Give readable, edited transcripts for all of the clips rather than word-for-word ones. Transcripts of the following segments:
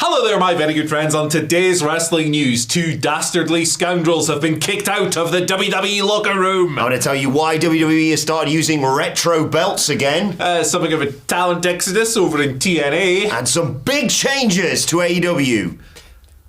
Hello there, my very good friends. On today's wrestling news, two dastardly scoundrels have been kicked out of the WWE locker room. I want to tell you why WWE has started using retro belts again. Something of a talent exodus over in TNA. And some big changes to AEW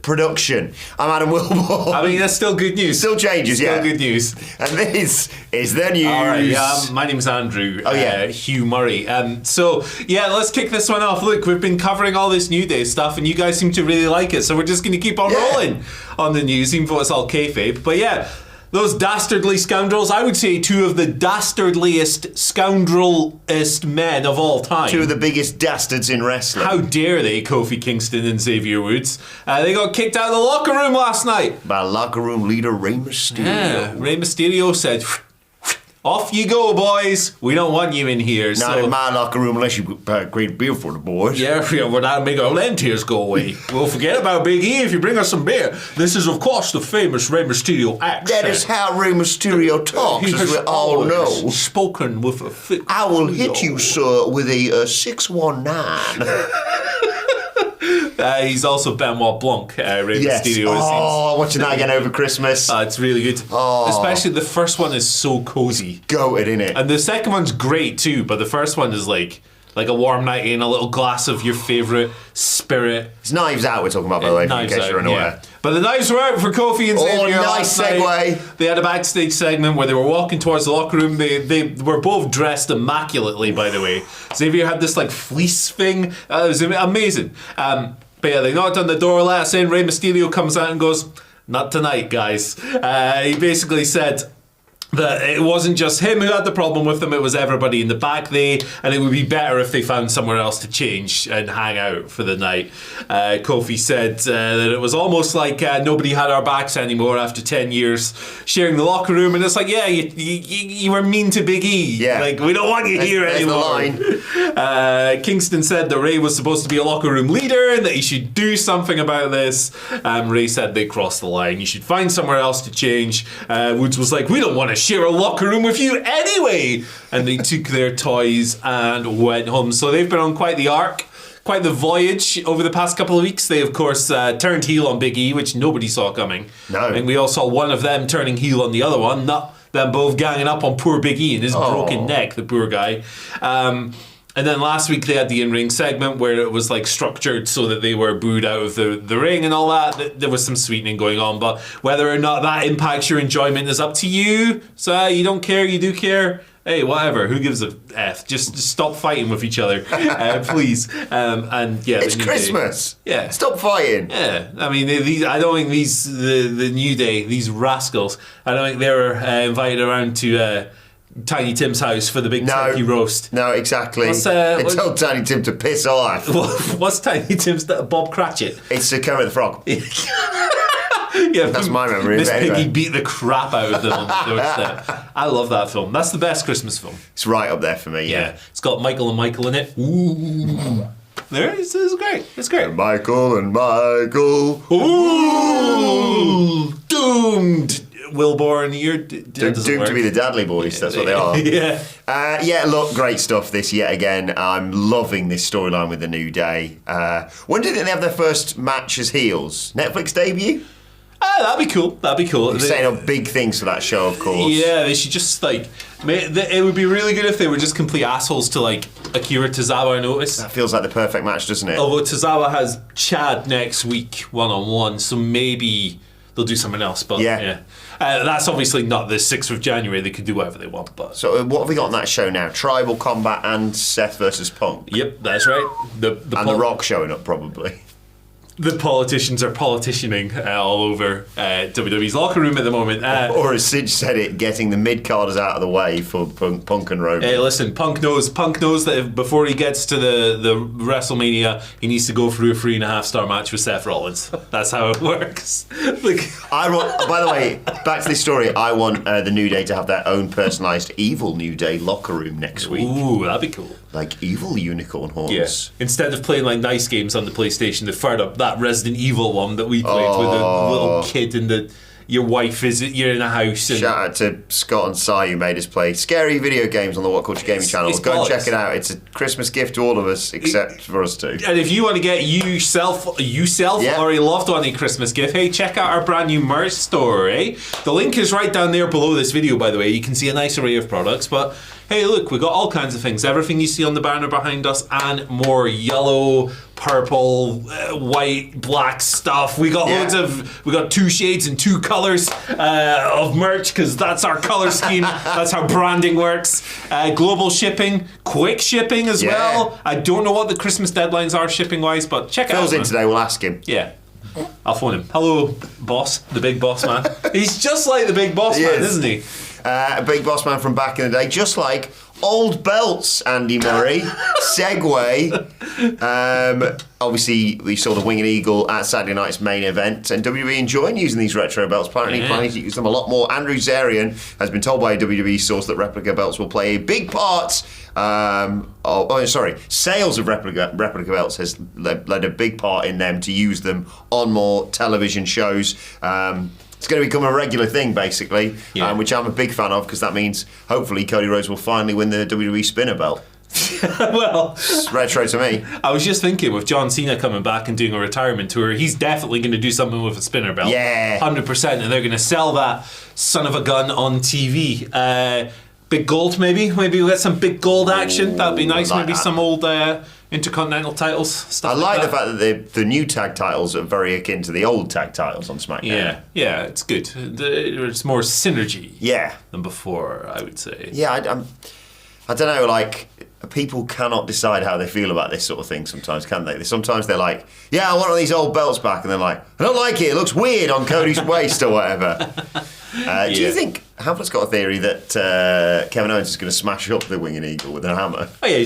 production. I'm Adam Wilmore. I mean, that's still good news. Still changes, still good news. And this is the news. All right, my name's Andrew. Hugh Murray. So, let's kick this one off. Look, we've been covering all this New Day stuff, and you guys seem to really like it, so we're just going to keep on rolling on the news, even though it's all kayfabe. But those dastardly scoundrels, I would say two of the dastardliest, scoundrelist men of all time. Two of the biggest dastards in wrestling. How dare they, Kofi Kingston and Xavier Woods. They got kicked out of the locker room last night. By locker room leader Rey Mysterio. Yeah, Rey Mysterio said, off you go, boys. We don't want you in here. Not in my locker room unless you great beer for the boys. Yeah, we're not to make our land tears go away. We'll forget about Big E if you bring us some beer. This is, of course, the famous Rey Mysterio accent. That is how Rey Mysterio talks, as we all know. Spoken with a thick I will hit you, sir, with a 619. He's also Benoit Blanc, Rey Mysterio. Watching that again over Christmas. It's really good. Especially the first one is so cozy. Goated, innit? And the second one's great too, but the first one is like a warm night in a little glass of your favourite spirit. It's Knives Out we're talking about, by the way, in case you're unaware. Yeah. But the knives were out for Kofi and Xavier nice last segue. night. They had a backstage segment where they were walking towards the locker room. They were both dressed immaculately, by the way. Xavier had this fleece thing. It was amazing. But they knocked on the door, let us in. Rey Mysterio comes out and goes, "Not tonight, guys." He basically said that it wasn't just him who had the problem with them, it was everybody in the back and it would be better if they found somewhere else to change and hang out for the night. Kofi said that it was almost like nobody had our backs anymore after 10 years sharing the locker room, and it's like, you were mean to Big E. Yeah. We don't want you here anymore. The line. Kingston said that Rey was supposed to be a locker room leader and that he should do something about this. Rey said they crossed the line. You should find somewhere else to change. Woods was like, we don't want to share a locker room with you anyway, and they took their toys and went home. So they've been on quite the arc, quite the voyage over the past couple of weeks. They of course turned heel on Big E, which nobody saw coming. No. And we all saw one of them turning heel on the other one, not them both ganging up on poor Big E and his broken neck, the poor guy. And then last week they had the in-ring segment where it was structured so that they were booed out of the ring and all that. There was some sweetening going on, but whether or not that impacts your enjoyment is up to you. So you don't care, you do care. Hey, whatever. Who gives a F? Just stop fighting with each other, please. It's Christmas. Yeah, stop fighting. Yeah, I mean, I don't think the New Day, these rascals, I don't think they were invited around to Tiny Tim's house for the big turkey roast. No, exactly. They told Tiny Tim to piss off. What's Tiny Tim's? Bob Cratchit. It's Kermit the Frog. Yeah, that's my memory. Miss Piggy beat the crap out of them on the doorstep. I love that film. That's the best Christmas film. It's right up there for me. Yeah. It's got Michael and Michael in it. Ooh. There, it's great. It's great. Michael and Michael. Ooh. Doomed. Wilborn, you're doomed to be the Dudley Boys. That's what they are. Yeah. Look, great stuff. This yet again. I'm loving this storyline with the New Day. When did they have their first match as heels? Netflix debut? That'd be cool. You're saying up big things for that show, of course. Yeah, they should just it would be really good if they were just complete assholes to Akira Tozawa, I notice. That feels like the perfect match, doesn't it? Although Tozawa has Chad next week one-on-one, so maybe they'll do something else. But yeah. That's obviously not the 6th of January. They can do whatever they want. But so what have we got on that show now? Tribal Combat and Seth versus Punk. Yep, that's right. The Rock showing up probably. The politicians are politicianing all over WWE's locker room at the moment. Or as Sid said it, getting the mid-carders out of the way for Punk and Roman. Hey, listen, Punk knows that before he gets to the WrestleMania, he needs to go through a 3.5-star match with Seth Rollins. That's how it works. By the way, back to this story, I want the New Day to have their own personalised evil New Day locker room next week. Ooh, that'd be cool. Like evil unicorn horns. Yes. Instead of playing nice games on the PlayStation, they fired up that Resident Evil one that we played with the little kid in your wife is you're in a house. And shout out to Scott and Si who made us play scary video games on the WhatCulture gaming channel. Go and check it out. It's a Christmas gift to all of us, except for us two. And if you want to get yourself or a loved one a Christmas gift, hey, check out our brand new merch store. The link is right down there below this video, by the way. You can see a nice array of products, but hey, look, we got all kinds of things. Everything you see on the banner behind us and more. Yellow, purple, white, black stuff. We got we got 2 shades and 2 colors of merch because that's our color scheme. That's how branding works. Global shipping, quick shipping as well. I don't know what the Christmas deadlines are shipping wise, but check it out. Phil's in today, we'll ask him. Yeah. I'll phone him. Hello, boss, the big boss man. He's just like the big boss man, isn't he? A big boss man from back in the day, just like old belts, Andy Murray. Segue. Obviously, we saw the Winged Eagle at Saturday night's main event, and WWE enjoying using these retro belts. Apparently, planning to use them a lot more. Andrew Zarian has been told by a WWE source that replica belts will play a big part. Sales of replica belts has led a big part in them to use them on more television shows. It's going to become a regular thing, basically, which I'm a big fan of because that means hopefully Cody Rhodes will finally win the WWE Spinner belt. Well, it's retro to me. I was just thinking with John Cena coming back and doing a retirement tour, he's definitely going to do something with a spinner belt. Yeah. 100%. And they're going to sell that son of a gun on TV. Big gold, maybe. Maybe we'll get some big gold action. That'd be nice. Maybe some old Intercontinental titles. Stuff I like that. the fact that the new tag titles are very akin to the old tag titles on SmackDown. Yeah, it's good. There's more synergy than before, I would say. Yeah, I don't know, like, people cannot decide how they feel about this sort of thing sometimes, can they? Sometimes they're like, yeah, I want all these old belts back, and they're like, I don't like it looks weird on Cody's waist or whatever. Do you think Hamlet's got a theory that Kevin Owens is going to smash up the Winged Eagle with a hammer? Oh yeah,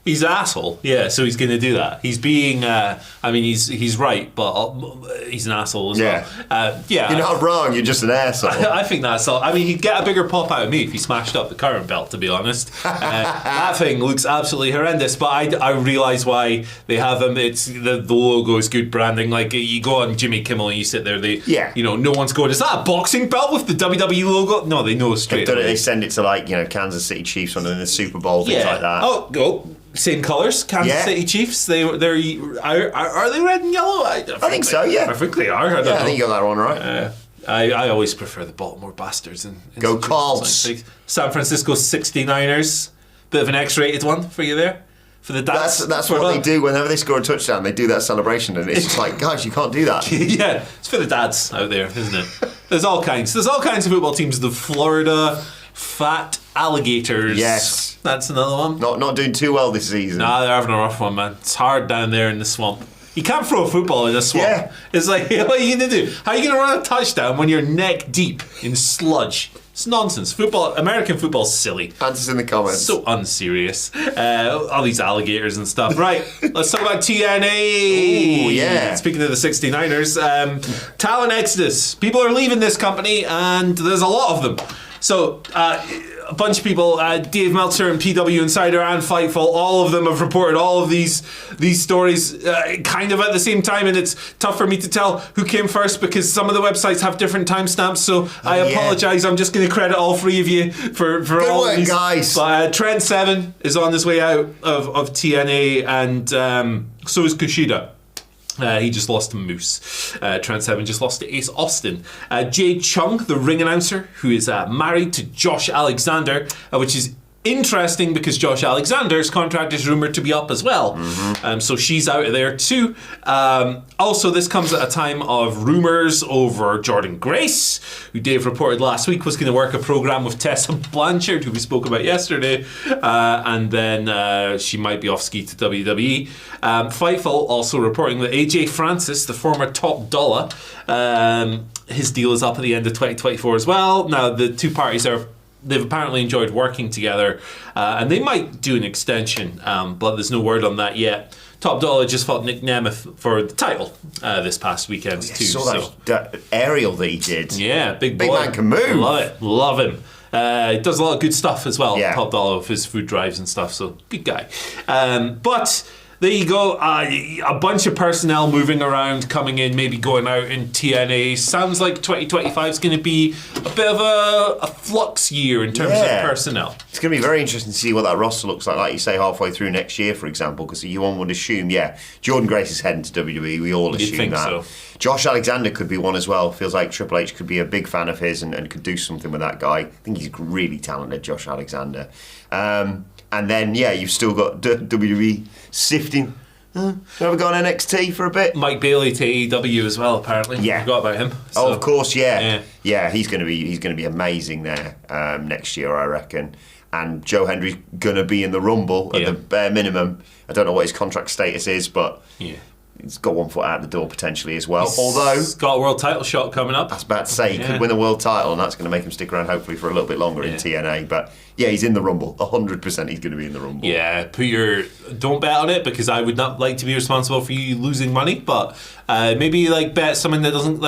he's an asshole. Yeah, so he's going to do that. He's being, he's right, but he's an asshole as well. You're not wrong. You're just an asshole. I think that's all. I mean, he'd get a bigger pop out of me if he smashed up the current belt. To be honest, that thing looks absolutely horrendous. But I realise why they have them. It's the logo is good branding. Like you go on Jimmy Kimmel and you sit there. No one's going, is that a boxing belt with the WWE logo? No, they know straight away. They send it to Kansas City Chiefs when they're in the Super Bowl, things like that. Oh, same colours, Kansas City Chiefs. Are they red and yellow? I think so. Yeah, I think they are. I don't know. I think you got that one right. I always prefer the Baltimore Bastards. Go Colts. San Francisco 69ers. Bit of an X-rated one for you there. For the dads. That's what they do whenever they score a touchdown. They do that celebration, and it's just like, guys, you can't do that. Yeah, it's for the dads out there, isn't it? There's all kinds of football teams. The Florida Fat Alligators. Yes, that's another one. Not doing too well this season. Nah, they're having a rough one, man. It's hard down there in the swamp. You can't throw a football in a swamp. Yeah. It's like, what are you going to do? How are you going to run a touchdown when you're neck deep in sludge? It's nonsense. American football's silly. Answers in the comments. So unserious. All these alligators and stuff. Right, let's talk about TNA. Ooh, yeah. Speaking of the 69ers, Talent Exodus. People are leaving this company, and there's a lot of them. So, a bunch of people, Dave Meltzer and PW Insider and Fightful, all of them have reported all of these stories kind of at the same time, and it's tough for me to tell who came first because some of the websites have different timestamps, so I apologise. I'm just going to credit all three of you for Good all work, of these. Guys. But Trent Seven is on his way out of TNA, and so is Kushida. He just lost to Moose. Trent Seven just lost to Ace Austin. Jade Chung, the ring announcer, who is married to Josh Alexander, which is interesting because Josh Alexander's contract is rumoured to be up as well. Mm-hmm. So she's out of there too. Also, this comes at a time of rumours over Jordan Grace, who Dave reported last week was going to work a programme with Tessa Blanchard, who we spoke about yesterday, and then she might be off ski to WWE. Fightful also reporting that AJ Francis, the former Top Dollar, his deal is up at the end of 2024 as well. Now, the two parties they've apparently enjoyed working together, and they might do an extension, but there's no word on that yet. Top Dollar just fought Nick Nemeth for the title this past weekend too. That aerial that he did. Yeah, big boy. Big man can move. Love it. Love him. He does a lot of good stuff as well. Yeah. Top Dollar with his food drives and stuff, so good guy. But there you go. A bunch of personnel moving around, coming in, maybe going out in TNA. Sounds like 2025 is going to be a bit of a flux year in terms of personnel. It's going to be very interesting to see what that roster looks like you say, halfway through next year, for example, because one would assume, Jordan Grace is heading to WWE. We all assume think that. so. Josh Alexander could be one as well. Feels like Triple H could be a big fan of his and could do something with that guy. I think he's really talented, Josh Alexander. And then, you've still got WWE sifting. Never gone NXT for a bit. Mike Bailey to AEW as well, apparently. Yeah. Forgot about him. So. Oh, of course, yeah. He's going to be amazing there next year, I reckon. And Joe Hendry's going to be in the Rumble at the bare minimum. I don't know what his contract status is, but he's got one foot out the door potentially as well. He's got a world title shot coming up. I was about to say, he could win a world title, and that's going to make him stick around hopefully for a little bit longer in TNA. But he's in the Rumble. 100% he's going to be in the Rumble. Yeah, don't bet on it, because I would not like to be responsible for you losing money, but maybe bet something that doesn't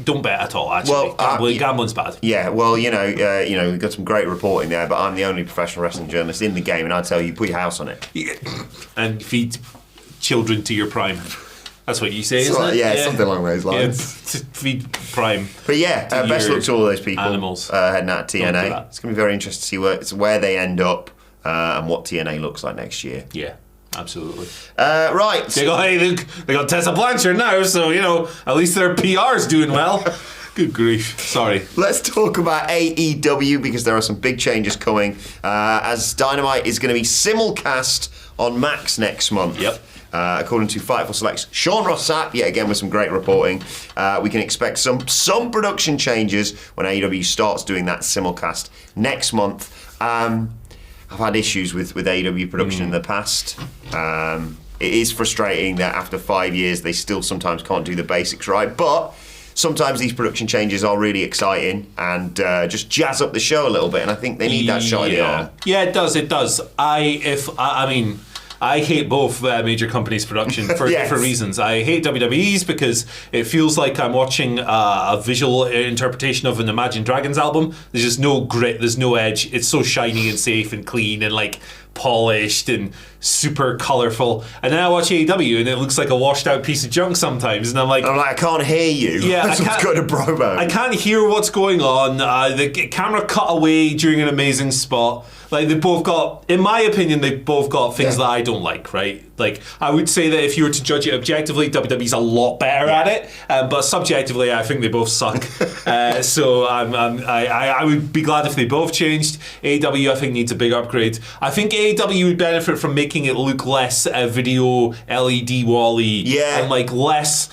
don't bet at all, actually. Gambling's bad. Yeah, well, we've got some great reporting there, but I'm the only professional wrestling journalist in the game, and I tell you, put your house on it. Yeah. And feed children to your prime. That's what you say, isn't it? Yeah, something along those lines. Feed prime. But best luck to all those people animals heading out to TNA. It's going to be very interesting to see where they end up and what TNA looks like next year. Yeah, absolutely. Right. They got Tessa Blanchard now, so, at least their PR's doing well. Good grief. Sorry. Let's talk about AEW, because there are some big changes coming. As Dynamite is going to be simulcast on Max next month. Yep. According to Fightful Select's Sean Ross Sapp, yet again with some great reporting, we can expect some production changes when AEW starts doing that simulcast next month. I've had issues with AEW production in the past. It is frustrating that after 5 years they still sometimes can't do the basics right, but sometimes these production changes are really exciting and just jazz up the show a little bit, and I think they need that shot in the arm. Yeah, it does. I hate both major companies' production for different reasons. I hate WWE's because it feels like I'm watching a visual interpretation of an Imagine Dragons album. There's just no grit, there's no edge. It's so shiny and safe and clean and polished and super colourful. And then I watch AEW and it looks like a washed out piece of junk sometimes. And I'm like, I can't hear you. Yeah, I can't hear what's going on. The camera cut away during an amazing spot. They both got, in my opinion, they've both got things that I don't like, right? I would say that if you were to judge it objectively, WWE's a lot better at it, but subjectively, I think they both suck. So I would be glad if they both changed. AEW, I think, needs a big upgrade. I think AEW would benefit from making it look less video LED wall-y and less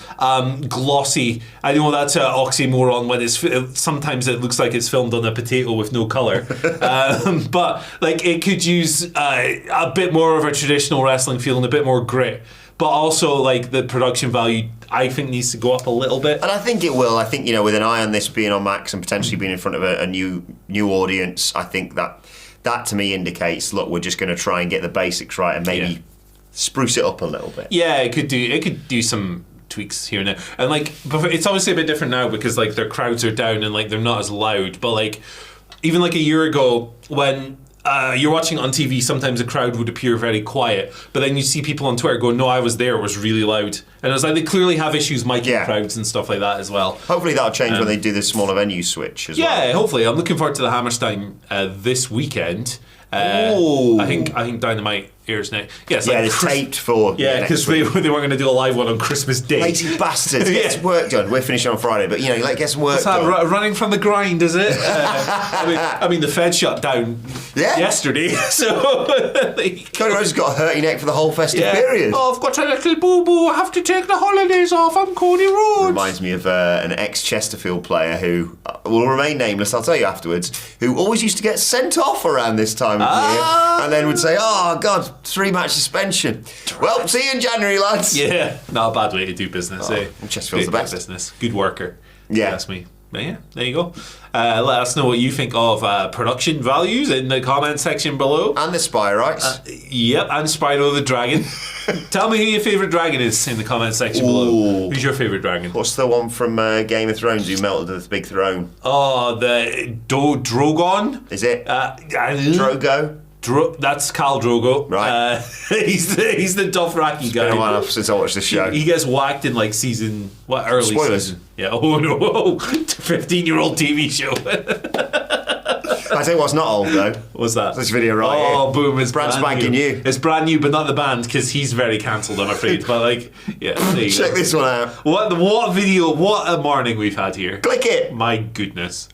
glossy. I know that's an oxymoron when sometimes it looks like it's filmed on a potato with no colour. But it could use a bit more of a traditional wrestling feel and a bit more grit, but also the production value I think needs to go up a little bit, and I think it will. I think with an eye on this being on Max and potentially being in front of a new audience, I think that to me indicates, look, we're just going to try and get the basics right and maybe spruce it up a little bit. Yeah, it could do some tweaks here and there, and it's obviously a bit different now because their crowds are down and they're not as loud, but even a year ago when you're watching on TV, sometimes the crowd would appear very quiet, but then you see people on Twitter go, no, I was there, it was really loud. And it was they clearly have issues miking crowds and stuff like that as well. Hopefully that'll change when they do the smaller venue switch as well. Yeah, hopefully. I'm looking forward to the Hammerstein this weekend. I think Dynamite airs next. Yes, it's taped for. Yeah, because they weren't going to do a live one on Christmas Day. Lazy bastards. Get some work done. We're finishing on Friday, but get some work done. Running from the grind, is it? I mean, the Fed shut down yesterday, so Cody Rhodes has got a hurty neck for the whole festive period. Oh, I've got a little boo-boo. I have to take the holidays off. I'm Cody Rhodes. Reminds me of an ex-Chesterfield player who will remain nameless, I'll tell you afterwards, who always used to get sent off around this time of year and then would say, oh, God, 3-match suspension. Well, see you in January, lads. Yeah, not a bad way to do business, Chesterfield's the best. Business. Good worker. Yeah. That's me. But yeah, there you go. Let us know what you think of production values in the comment section below. And the spy rights. Yep, and Spyro the Dragon. Tell me who your favourite dragon is in the comment section below. Who's your favourite dragon? What's the one from Game of Thrones who melted the big throne? Oh, the Drogon? Is it? Drogo? That's Khal Drogo. Right. He's the Dothraki guy. Been a while since I watched the show. He gets whacked in like early Spoilers. season. Yeah. Oh no. 15-year-old TV show. I tell you what's not old though. What's that? This video right Oh, here. boom! It's Brand spanking new. It's brand new, but not the band because he's very cancelled. I'm afraid. But like, yeah. There you Check go. this one out. What video? What a morning we've had here. Click it. My goodness.